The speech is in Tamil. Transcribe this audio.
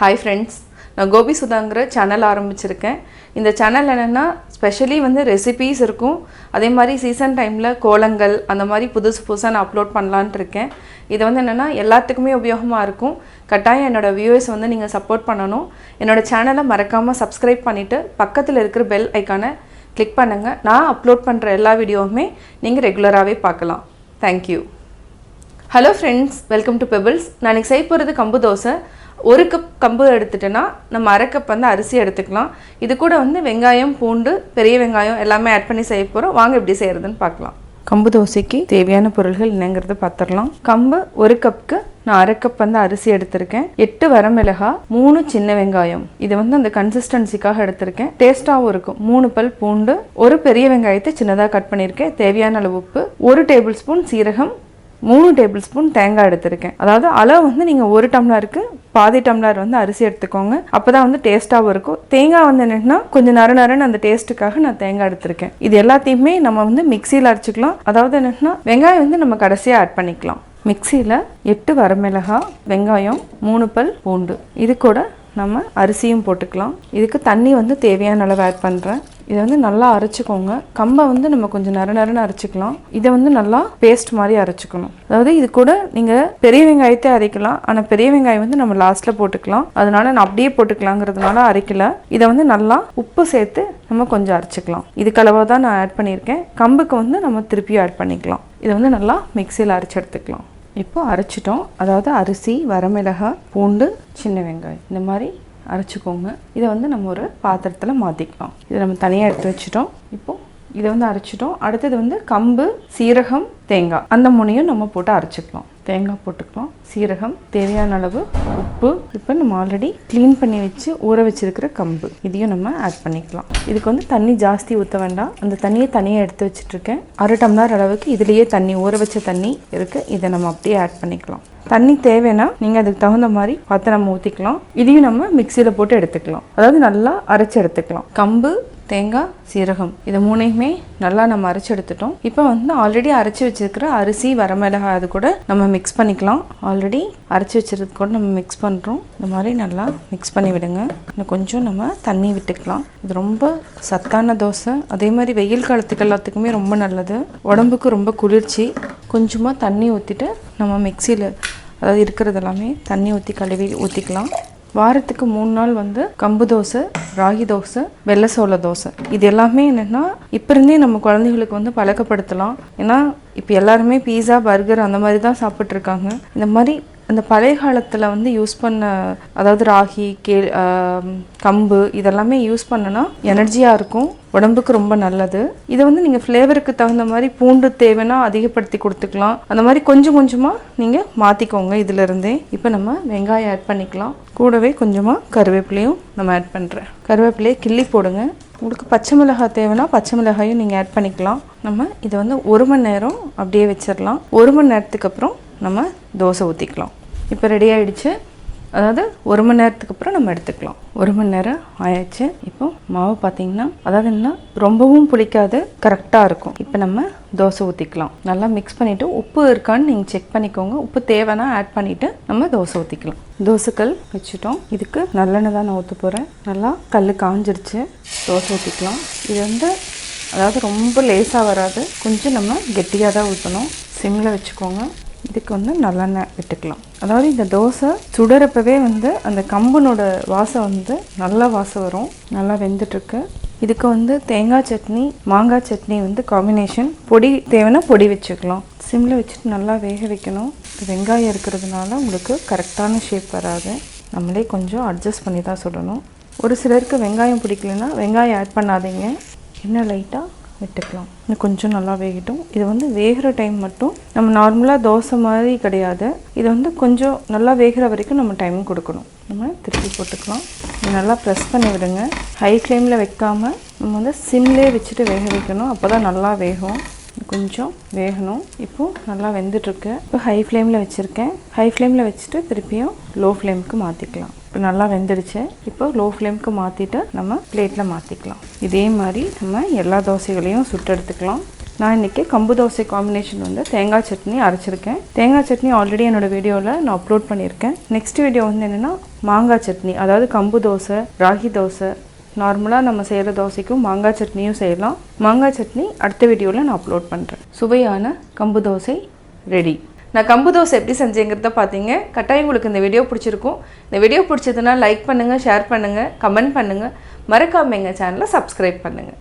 Hi friends, நான் கோபி சுதாங்கிற சேனல் ஆரம்பிச்சிருக்கேன். இந்த சேனல் என்னன்னா ஸ்பெஷலி வந்து ரெசிபீஸ் இருக்கும். அதே மாதிரி சீசன் டைம்ல கோலங்கள் அந்த மாதிரி புதுசா நான் அப்லோட் பண்ணலாம்னு இருக்கேன். இது வந்து என்னன்னா எல்லாத்துக்குமே உபயோகமா இருக்கும். கட்டாயம் என்னோட வியூவர்ஸ் வந்து நீங்க சப்போர்ட் பண்ணனும். என்னோட சேனலை மறக்காம Subscribe பண்ணிட்டு பக்கத்துல இருக்கிற பெல் ஐகானை கிளிக் பண்ணுங்க. நான் அப்லோட் பண்ற எல்லா வீடியோவுமே நீங்க ரெகுலராவே பார்க்கலாம். Thank you. Hello friends, welcome to Pebbles. நான் இன்னைக்கு செய்ய போறது கம்பு தோசை. ஒரு கப் கம்பு எடுத்துட்டேன்னா நம்ம அரை கப் வந்து அரிசி எடுத்துக்கலாம். இது கூட வந்து வெங்காயம், பூண்டு, பெரிய வெங்காயம் எல்லாமே ஆட் பண்ணி செய்ய போறோம். வாங்க எப்படி செய்யறதுன்னு பார்க்கலாம். கம்பு தோசைக்கு தேவையான பொருட்கள் என்னங்கறத பார்த்துடலாம். கம்பு ஒரு கப்புக்கு நான் அரை கப் வந்து அரிசி எடுத்திருக்கேன். 8 வரமிளகாய், 3 சின்ன வெங்காயம். இது வந்து அந்த கன்சிஸ்டன்சிக்காக எடுத்திருக்கேன். டேஸ்டாவும் இருக்கும். 3 பல் பூண்டு, ஒரு பெரிய வெங்காயத்தை சின்னதா கட் பண்ணியிருக்கேன். தேவையான அளவு உப்பு, 1 டேபிள் ஸ்பூன் சீரகம், 3 டேபிள் ஸ்பூன் தேங்காய் எடுத்திருக்கேன். அதாவது அளவு வந்து நீங்க 1 டம்ளருக்கு பாதி டம்ளர் வந்து அரிசி எடுத்துக்கோங்க. அப்பதான் வந்து டேஸ்டாவும் இருக்கும். தேங்காய் வந்து என்னன்னா கொஞ்சம் நறுநறுன்னு அந்த டேஸ்ட்டுக்காக நான் தேங்காய் எடுத்திருக்கேன். இது எல்லாத்தையுமே நம்ம வந்து மிக்சியில் அரைச்சிக்கலாம். அதாவது என்னன்னா வெங்காயம் வந்து நம்ம கடைசியா ஆட் பண்ணிக்கலாம். மிக்சியில் 8 வரமிளகாய், வெங்காயம், 3 பல் பூண்டு, இது கூட நம்ம அரிசியும் போட்டுக்கலாம். இதுக்கு தண்ணி வந்து தேவையான அளவு ஆட் பண்ணுறேன். இதை வந்து நல்லா அரைச்சிக்கோங்க. கம்பை வந்து நம்ம கொஞ்சம் நறுநறுன்னு அரைச்சிக்கலாம். இதை வந்து நல்லா பேஸ்ட் மாதிரி அரைச்சிக்கணும். அதாவது இது கூட நீங்கள் பெரிய வெங்காயத்தை அரைக்கலாம். ஆனால் பெரிய வெங்காயம் வந்து நம்ம லாஸ்ட்டில் போட்டுக்கலாம். அதனால நான் அப்படியே போட்டுக்கலாங்கிறதுனால அரைக்கல. இதை வந்து நல்லா உப்பு சேர்த்து நம்ம கொஞ்சம் அரைச்சிக்கலாம். இதுக்கு அளவாக தான் நான் ஆட் பண்ணியிருக்கேன். கம்புக்கு வந்து நம்ம திருப்பியும் ஆட் பண்ணிக்கலாம். இதை வந்து நல்லா மிக்சியில் அரைச்சி எடுத்துக்கலாம். இப்போ அரைச்சிட்டோம். அதாவது அரிசி, வரமிளகாய், பூண்டு, சின்ன வெங்காயம் இந்த மாதிரி அரைச்சிக்கோங்க. இதை வந்து நம்ம ஒரு பாத்திரத்தில் மாற்றிக்கலாம். இதை நம்ம தனியாக எடுத்து வச்சுட்டோம். இப்போ இதை வந்து அரைச்சிட்டோம். அடுத்தது வந்து கம்பு, சீரகம், தேங்காய் அந்த 3ஐயும் நம்ம போட்டு அரைச்சிக்கலாம். தேங்காய் போட்டுக்கலாம், சீரகம், தேவையான அளவு உப்பு. இப்போ நம்ம ஆல்ரெடி க்ளீன் பண்ணி வச்சு ஊற வச்சிருக்கிற கம்பு இதையும் நம்ம ஆட் பண்ணிக்கலாம். இதுக்கு வந்து தண்ணி ஜாஸ்தி ஊற்ற வேண்டாம். அந்த தண்ணியை தனியாக எடுத்து வச்சுட்ருக்கேன். அரை டம்ளர் அளவுக்கு இதுலேயே தண்ணி, ஊற வச்ச தண்ணி இருக்குது. இதை நம்ம அப்படியே ஆட் பண்ணிக்கலாம். தண்ணி தேவைன்னா நீங்கள் அதுக்கு தகுந்த மாதிரி பார்த்து நம்ம ஊற்றிக்கலாம். இதையும் நம்ம மிக்சியில் போட்டு எடுத்துக்கலாம். அதாவது நல்லா அரைச்சி எடுத்துக்கலாம். கம்பு, தேங்காய், சீரகம் இது 3ஐயுமே நல்லா நம்ம அரைச்சி எடுத்துட்டோம். இப்போ வந்து ஆல்ரெடி அரைச்சி வச்சிருக்கிற அரிசி, வரமிளகாய் அது கூட நம்ம மிக்ஸ் பண்ணிக்கலாம். ஆல்ரெடி அரைச்சி வச்சிருக்கிறது கூட நம்ம மிக்ஸ் பண்ணுறோம். இந்த மாதிரி நல்லா மிக்ஸ் பண்ணி விடுங்க. இன்னும் கொஞ்சம் நம்ம தண்ணி விட்டுக்கலாம். இது ரொம்ப சத்தான தோசை. அதே மாதிரி வெயில் காலத்துக்கு எல்லாத்துக்குமே ரொம்ப நல்லது. உடம்புக்கு ரொம்ப குளிர்ச்சி. கொஞ்சமாக தண்ணி ஊற்றிட்டு நம்ம மிக்சியில் அதாவது இருக்கிறது எல்லாமே தண்ணி ஊற்றி கழுவி ஊற்றிக்கலாம். வாரத்துக்கு 3 நாள் வந்து கம்பு தோசை, ராகி தோசை, வெள்ளை சோள தோசை இது எல்லாமே என்னென்னா இப்போ இருந்தே நம்ம குழந்தைகளுக்கு வந்து பழக்கப்படுத்தலாம். ஏன்னா இப்போ எல்லாருமே பீஸா, பர்கர் அந்த மாதிரி தான் சாப்பிட்ருக்காங்க. இந்த மாதிரி அந்த பழைய காலத்தில் வந்து யூஸ் பண்ண அதாவது ராகி, கம்பு இதெல்லாமே யூஸ் பண்ணனா எனர்ஜியாக இருக்கும், உடம்புக்கு ரொம்ப நல்லது. இதை வந்து நீங்கள் ஃப்ளேவருக்கு தகுந்த மாதிரி பூண்டு தேவைன்னா அதிகப்படுத்தி கொடுத்துக்கலாம். அந்த மாதிரி கொஞ்சம் கொஞ்சமாக நீங்கள் மாற்றிக்கோங்க இதிலிருந்தே. இப்போ நம்ம வெங்காயம் ஆட் பண்ணிக்கலாம். கூடவே கொஞ்சமாக கருவேப்பிலையும் நம்ம ஆட் பண்ணுறேன். கருவேப்பிலையை கிள்ளி போடுங்க. உங்களுக்கு பச்சை மிளகாய் தேவைன்னா பச்சை மிளகாயும் நீங்கள் ஆட் பண்ணிக்கலாம். நம்ம இதை வந்து 1 மணி நேரம் அப்படியே வச்சிடலாம். 1 மணி நேரத்துக்கு அப்புறம் நம்ம தோசை ஊற்றிக்கலாம். இப்போ ரெடி ஆகிடுச்சு. அதாவது 1 மணி நேரத்துக்கு அப்புறம் நம்ம எடுத்துக்கலாம். 1 மணி நேரம் ஆயிடுச்சு. இப்போ மாவு பார்த்தீங்கன்னா அதாவது என்ன ரொம்பவும் புளிக்காது, கரெக்டாக இருக்கும். இப்போ நம்ம தோசை ஊற்றிக்கலாம். நல்லா மிக்ஸ் பண்ணிவிட்டு உப்பு இருக்கான்னு நீங்கள் செக் பண்ணிக்கோங்க. உப்பு தேவைன்னா ஆட் பண்ணிவிட்டு நம்ம தோசை ஊற்றிக்கலாம். தோசைக்கல் வச்சுட்டோம். இதுக்கு நல்லெண்ணெய் தான் நான் ஊற்ற போகிறேன். நல்லா கல் காஞ்சிருச்சு. தோசை ஊற்றிக்கலாம். இது வந்து அதாவது ரொம்ப லேசாக வராது, கொஞ்சம் நம்ம கெட்டியாக தான் ஊற்றணும். சிம்மில் வச்சுக்கோங்க. இதுக்கு வந்து நல்லெண்ணெய் விட்டுக்கலாம். அதாவது இந்த தோசை சுடுறப்பவே வந்து அந்த கம்பனோட வாசம் வந்து நல்லா வாசம் வரும். நல்லா வெந்துட்டுருக்கு. இதுக்கு வந்து தேங்காய் சட்னி, மாங்காய் சட்னி வந்து காம்பினேஷன். பொடி தேவைன்னா பொடி வச்சுக்கலாம். சிம்மில் வச்சுட்டு நல்லா வேக வைக்கணும். வெங்காயம் இருக்கிறதுனால உங்களுக்கு கரெக்டான ஷேப் வராது. நம்மளே கொஞ்சம் அட்ஜஸ்ட் பண்ணி தான் சுடணும். ஒரு சிலருக்கு வெங்காயம் பிடிக்கலன்னா வெங்காயம் ஆட் பண்ணாதீங்க. இன்னும் லைட்டாக விட்டுக்கலாம். இன்னும் கொஞ்சம் நல்லா வேகட்டும். இது வந்து வேகிற டைம் மட்டும் நம்ம நார்மலாக தோசை மாதிரி கிடையாது. இது வந்து கொஞ்சம் நல்லா வேகிற வரைக்கும் நம்ம டைம் கொடுக்கணும். நம்ம திருப்பி போட்டுக்கலாம். நல்லா ப்ரெஸ் பண்ணி விடுங்க. ஹை ஃப்ளேமில் வைக்காமல் நம்ம வந்து சிம்லேயே வச்சுட்டு வேக வைக்கணும். அப்போ தான் நல்லா வேகும். கொஞ்சம் வேகணும். இப்போது நல்லா வெந்துட்டுருக்கு. இப்போ ஹை ஃப்ளேமில் வச்சுருக்கேன். ஹை ஃப்ளேமில் வச்சுட்டு திருப்பியும் லோ ஃப்ளேமுக்கு மாற்றிக்கலாம். இப்போ நல்லா வெந்துடுச்சு. இப்போ லோ ஃப்ளேமுக்கு மாற்றிட்டு நம்ம பிளேட்டில் மாற்றிக்கலாம். இதே மாதிரி நம்ம எல்லா தோசைகளையும் சுட்டு எடுத்துக்கலாம். நான் இன்றைக்கி கம்பு தோசை காம்பினேஷன் வந்து தேங்காய் சட்னி அரைச்சிருக்கேன். தேங்காய் சட்னி ஆல்ரெடி என்னோடய வீடியோவில் நான் அப்லோட் பண்ணியிருக்கேன். நெக்ஸ்ட் வீடியோ வந்து என்னென்னா மாங்காய் சட்னி, அதாவது கம்பு தோசை, ராகி தோசை, நார்மலாக நம்ம செய்கிற தோசைக்கும் மாங்காய் சட்னியும் செய்யலாம். மாங்காய் சட்னி அடுத்த வீடியோவில் நான் அப்லோட் பண்ணுறேன். சுவையான கம்பு தோசை ரெடி. நான் கம்பு தோசை எப்படி செஞ்சேங்கிறத பார்த்தீங்க. கட்டாயம் உங்களுக்கு இந்த வீடியோ பிடிச்சிருக்கும். இந்த வீடியோ பிடிச்சதுன்னா லைக் பண்ணுங்கள், ஷேர் பண்ணுங்கள், கமெண்ட் பண்ணுங்கள். மறக்காமல் எங்கள் சேனலை சப்ஸ்கிரைப் பண்ணுங்கள்.